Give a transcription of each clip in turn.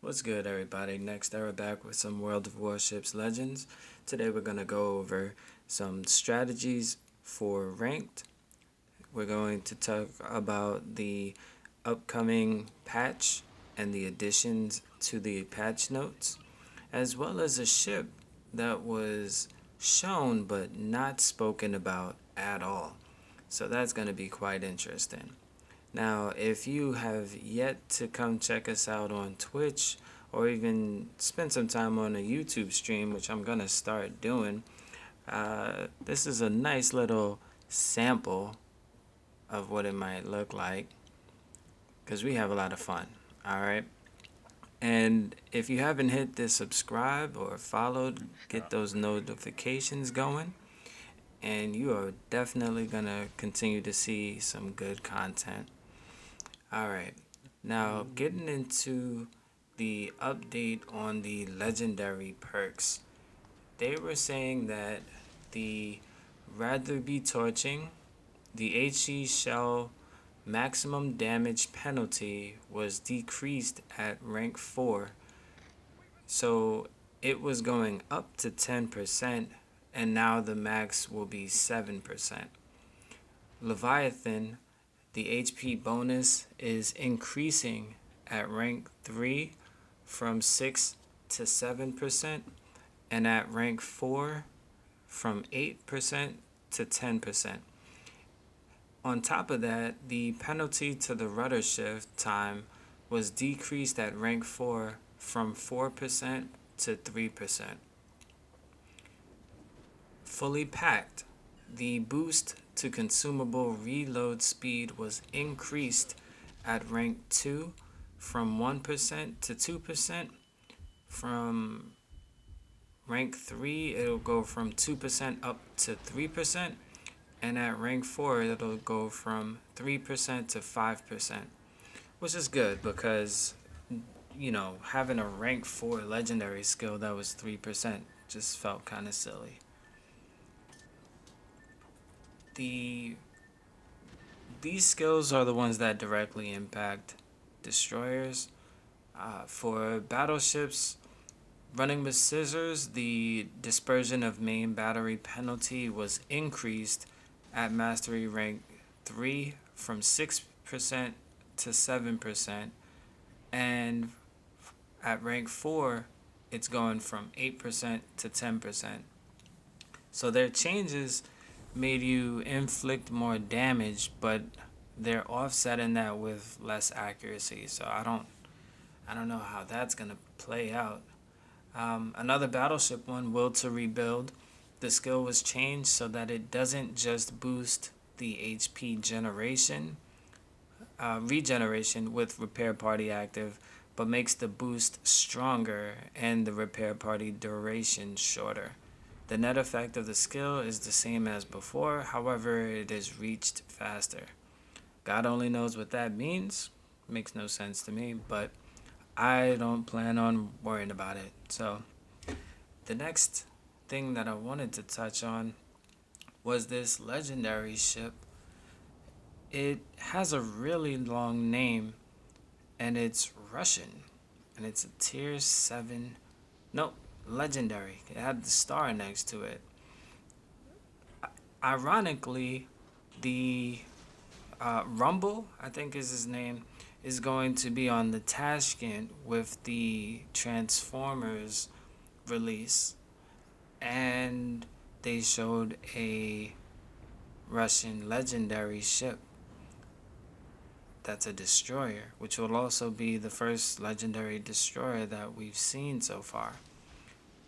What's good, everybody? Next, we're back with some World of Warships Legends. Today, we're going to go over some strategies for ranked. We're going to talk about the upcoming patch and the additions to the patch notes, as well as a ship that was shown but not spoken about at all. So, that's going to be quite interesting. Now, if you have yet to come check us out on Twitch or even spend some time on a YouTube stream, which I'm going to start doing, this is a nice little sample of what it might look like because we have a lot of fun. All right. And if you haven't hit the subscribe or followed, get those notifications going. And you are definitely going to continue to see some good content. All right, now getting into the update on the legendary perks, they were saying that the rather be torching, the HE shell maximum damage penalty was decreased at rank 4, so it was going up to 10%, and now the max will be 7%. Leviathan, the HP bonus is increasing at rank 3 from 6 to 7%, and at rank 4 from 8% to 10%. On top of that, the penalty to the rudder shift time was decreased at rank 4 from 4% to 3%. Fully packed, the boost to consumable reload speed was increased at rank 2 from 1% to 2%. From rank 3, it'll go from 2% up to 3%. And at rank 4, it'll go from 3% to 5%. Which is good because, having a rank 4 legendary skill that was 3% just felt kind of silly. These skills are the ones that directly impact destroyers. For battleships, running with scissors, the dispersion of main battery penalty was increased at mastery rank 3 from 6% to 7%, and at rank 4, it's going from 8% to 10%. So their changes made you inflict more damage, but they're offsetting that with less accuracy. So I don't know how that's gonna play out. Another battleship one, Will to Rebuild. The skill was changed so that it doesn't just boost the HP regeneration with repair party active, but makes the boost stronger and the repair party duration shorter. The net effect of the skill is the same as before, however, it is reached faster. God only knows what that means. Makes no sense to me, but I don't plan on worrying about it. So, the next thing that I wanted to touch on was this legendary ship. It has a really long name and it's Russian and it's a tier 7. Nope, legendary. It had the star next to it. Ironically, the Rumble, I think is his name, is going to be on the Tashkent with the Transformers release. And they showed a Russian legendary ship that's a destroyer, which will also be the first legendary destroyer that we've seen so far.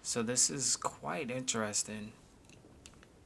So this is quite interesting.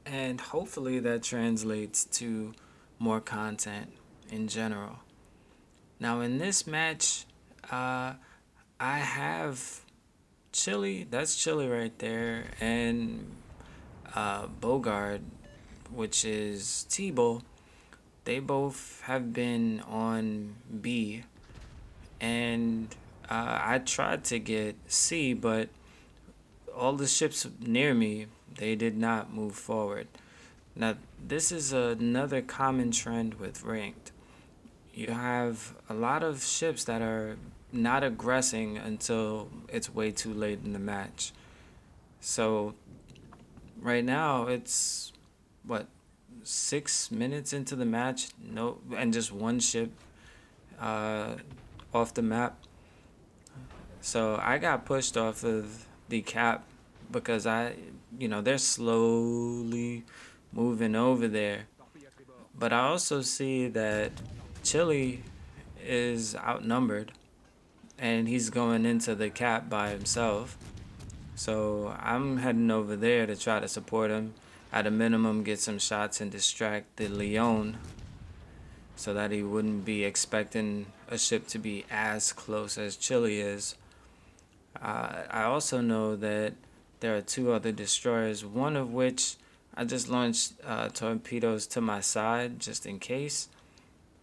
And hopefully that translates to more content in general. Now in this match, I have Chili, that's Chili right there, and Bogard, which is Tbull. They both have been on B, and I tried to get C, but all the ships near me, they did not move forward. Now, this is another common trend with ranked. You have a lot of ships that are not aggressing until it's way too late in the match. So right now it's what, 6 minutes into the match, no, and just one ship uh, off the map. So I got pushed off of the cap because they're slowly moving over there. But I also see that Chili is outnumbered and he's going into the cap by himself. So I'm heading over there to try to support him. At a minimum, get some shots and distract the Leon so that he wouldn't be expecting a ship to be as close as Chile is. I also know that there are two other destroyers, one of which I just launched torpedoes to my side just in case.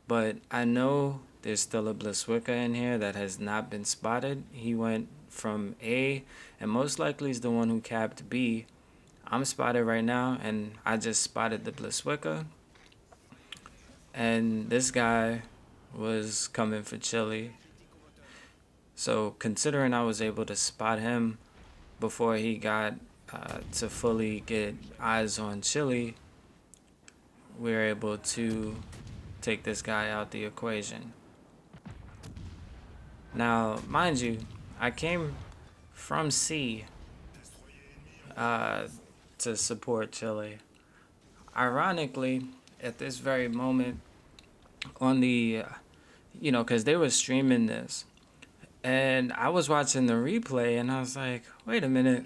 But I know there's still a Bliswicka in here that has not been spotted. He went from A and most likely is the one who capped B. I'm spotted right now and I just spotted the Bliswicka. And this guy was coming for Chile. So considering I was able to spot him before he got to fully get eyes on Chile, we were able to take this guy out the equation. Now, mind you, I came from C uh, to support Chile. Ironically, at this very moment, on the, because they were streaming this, and I was watching the replay, and I was like, wait a minute.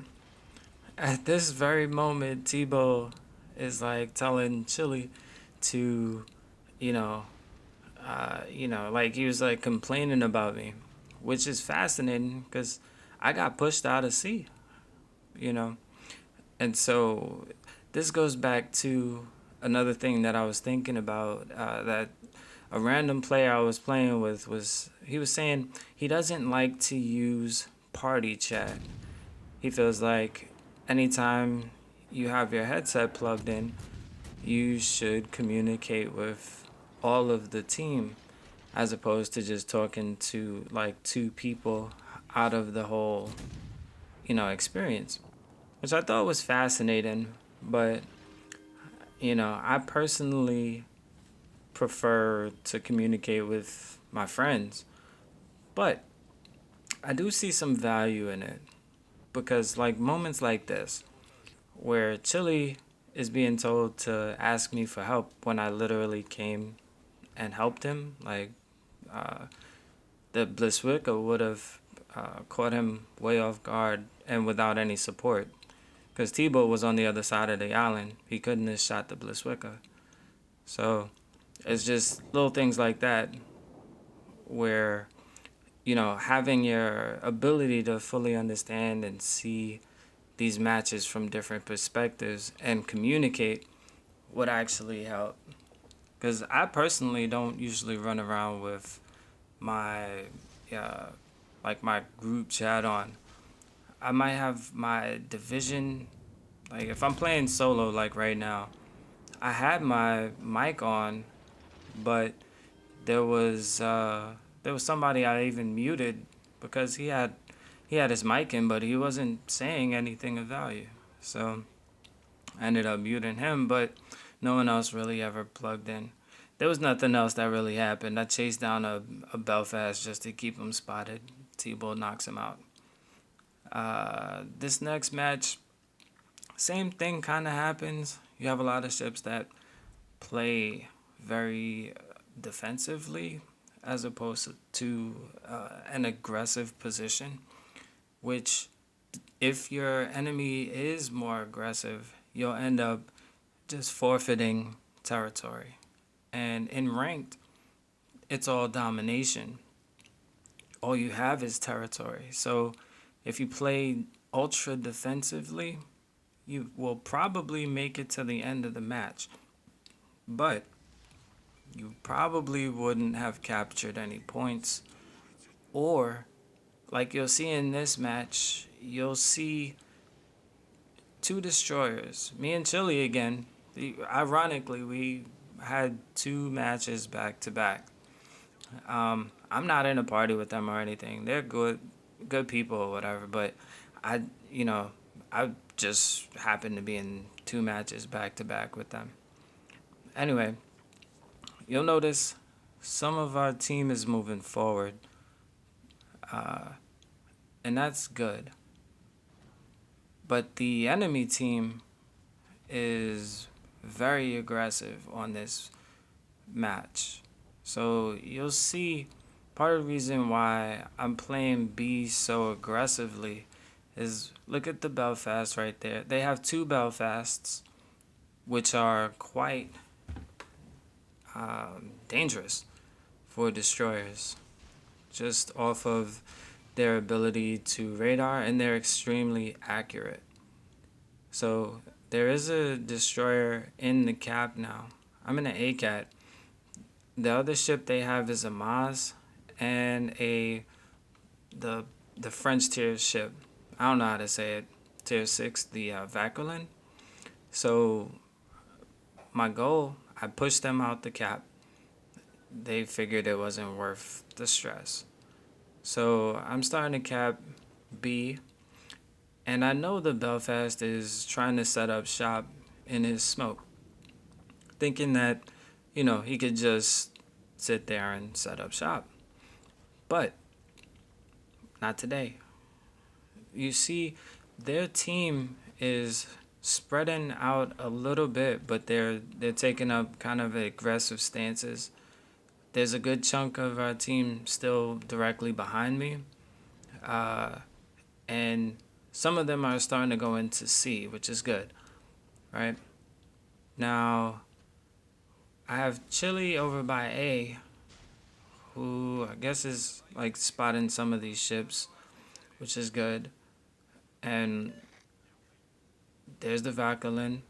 At this very moment, Tbull is like telling Chile to, you know, like he was like complaining about me, which is fascinating because I got pushed out of C, you know. And so this goes back to another thing that I was thinking about, that a random player I was playing with he was saying he doesn't like to use party chat. He feels like anytime you have your headset plugged in, you should communicate with all of the team as opposed to just talking to like two people out of the whole, experience, which I thought was fascinating. But, I personally prefer to communicate with my friends, but I do see some value in it because, like, moments like this where Chili is being told to ask me for help when I literally came and helped him, like, uh, the Bliswicka would have caught him way off guard and without any support. Because Tbow was on the other side of the island. He couldn't have shot the Bliswicka. So it's just little things like that where, having your ability to fully understand and see these matches from different perspectives and communicate would actually help. Because I personally don't usually run around with my, uh, like my group chat on. I might have my division, like if I'm playing solo like right now, I had my mic on, but there was somebody I even muted because he had his mic in, but he wasn't saying anything of value. So I ended up muting him, but no one else really ever plugged in. There was nothing else that really happened. I chased down a Belfast just to keep him spotted. Tbow knocks him out. This next match, same thing kind of happens. You have a lot of ships that play very defensively as opposed to an aggressive position, which if your enemy is more aggressive, you'll end up just forfeiting territory. And in ranked, it's all domination. All you have is territory. So if you play ultra defensively, you will probably make it to the end of the match. But you probably wouldn't have captured any points. Or, like you'll see in this match, you'll see two destroyers. Me and Chile again. Ironically, we had two matches back to back. I'm not in a party with them or anything. They're good people or whatever. But I, you know, I just happened to be in 2 matches back to back with them. Anyway, you'll notice some of our team is moving forward, uh, and that's good. But the enemy team is very aggressive on this match. So you'll see part of the reason why I'm playing B so aggressively is look at the Belfast right there. They have 2 Belfasts, which are quite dangerous for destroyers, just off of their ability to radar, and they're extremely accurate. So there is a destroyer in the cap now. I'm in an ACAT. The other ship they have is a Maz and the the French tier ship. I don't know how to say it. Tier 6, the Vaculin. So my goal, I pushed them out the cap. They figured it wasn't worth the stress. So I'm starting to cap B, and I know the Belfast is trying to set up shop in his smoke, thinking that, he could just sit there and set up shop. But not today. You see, their team is spreading out a little bit, but they're taking up kind of aggressive stances. There's a good chunk of our team still directly behind me, and some of them are starting to go into C, which is good, right? Now, I have Chili over by A, who I guess is like spotting some of these ships, which is good. And there's the Vaculin.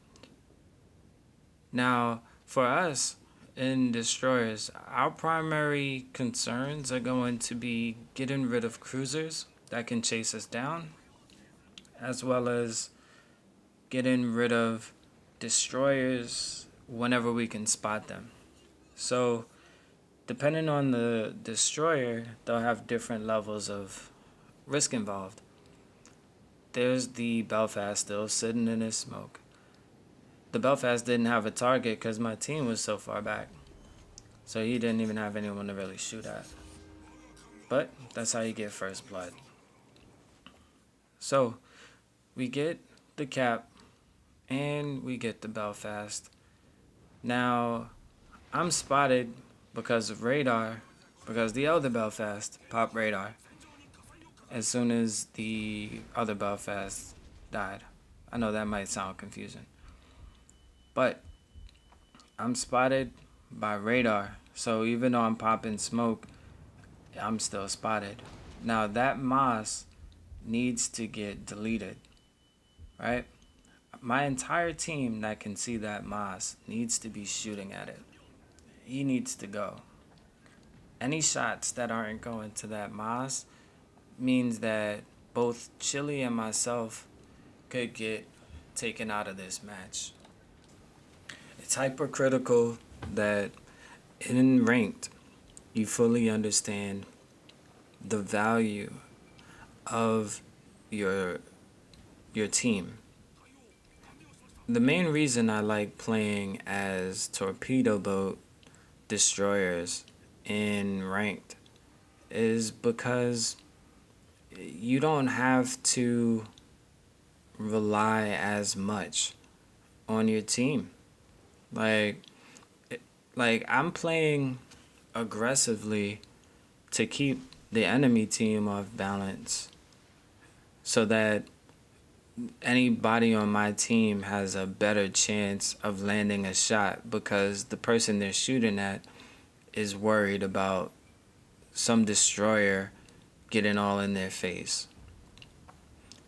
Now, for us in destroyers, our primary concerns are going to be getting rid of cruisers that can chase us down, as well as getting rid of destroyers whenever we can spot them. So, depending on the destroyer, they'll have different levels of risk involved. There's the Belfast still sitting in his smoke. The Belfast didn't have a target because my team was so far back. So he didn't even have anyone to really shoot at. But that's how you get first blood. So we get the cap and we get the Belfast. Now I'm spotted because of radar, because the other Belfast popped radar as soon as the other Belfast died. I know that might sound confusing, but I'm spotted by radar. So even though I'm popping smoke, I'm still spotted. Now that moss needs to get deleted, right? My entire team that can see that moss needs to be shooting at it. He needs to go. Any shots that aren't going to that moss means that both Chili and myself could get taken out of this match. It's hypercritical that in ranked, you fully understand the value of your team. The main reason I like playing as torpedo boat destroyers in ranked is because you don't have to rely as much on your team. Like I'm playing aggressively to keep the enemy team off balance so that anybody on my team has a better chance of landing a shot because the person they're shooting at is worried about some destroyer getting all in their face.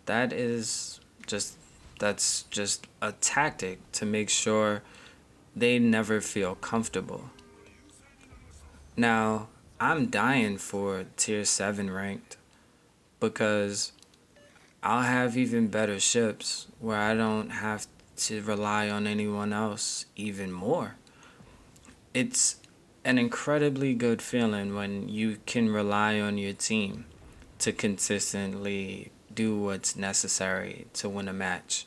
That's just a tactic to make sure they never feel comfortable. Now, I'm dying for tier 7 ranked because I'll have even better ships where I don't have to rely on anyone else even more. It's an incredibly good feeling when you can rely on your team to consistently do what's necessary to win a match.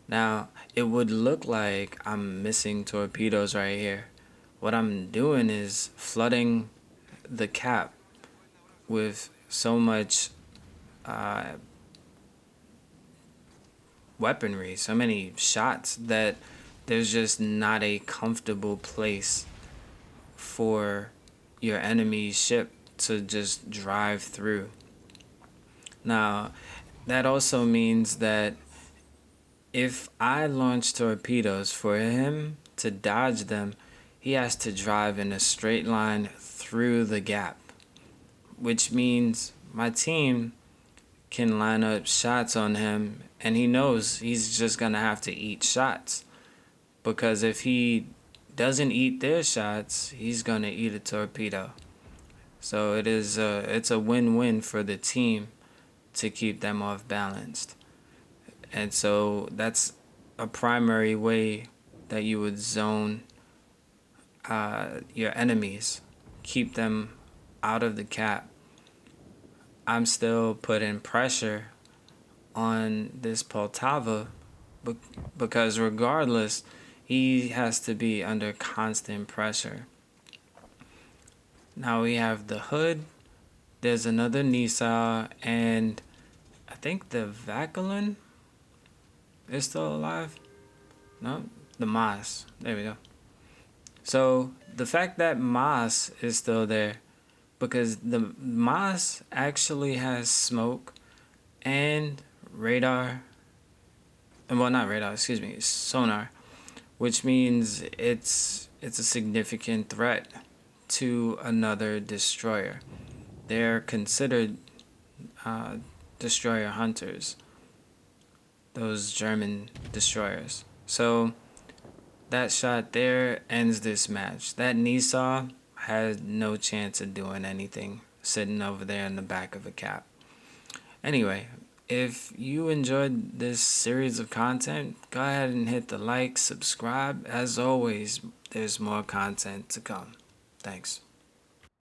Now, it would look like I'm missing torpedoes right here. What I'm doing is flooding the cap with so much uh, weaponry, so many shots that there's just not a comfortable place for your enemy's ship to just drive through. Now, that also means that if I launch torpedoes for him to dodge them, he has to drive in a straight line through the gap, which means my team can line up shots on him and he knows he's just going to have to eat shots, because if he doesn't eat their shots, he's going to eat a torpedo. So it's a win-win for the team to keep them off balanced. And so that's a primary way that you would zone your enemies, keep them out of the cap. I'm still putting pressure on this Poltava because regardless, he has to be under constant pressure. Now we have the hood. There's another Nisa, and I think the Vacuolin is still alive. No, the Moss. There we go. So the fact that Moss is still there, because the Moss actually has smoke and radar, and well, not radar, excuse me, sonar, which means it's a significant threat to another destroyer. They're considered destroyer hunters, those German destroyers. So that shot there ends this match. That Nisa had no chance of doing anything sitting over there in the back of a cap. Anyway, if you enjoyed this series of content, go ahead and hit the like, subscribe. As always, there's more content to come. Thanks.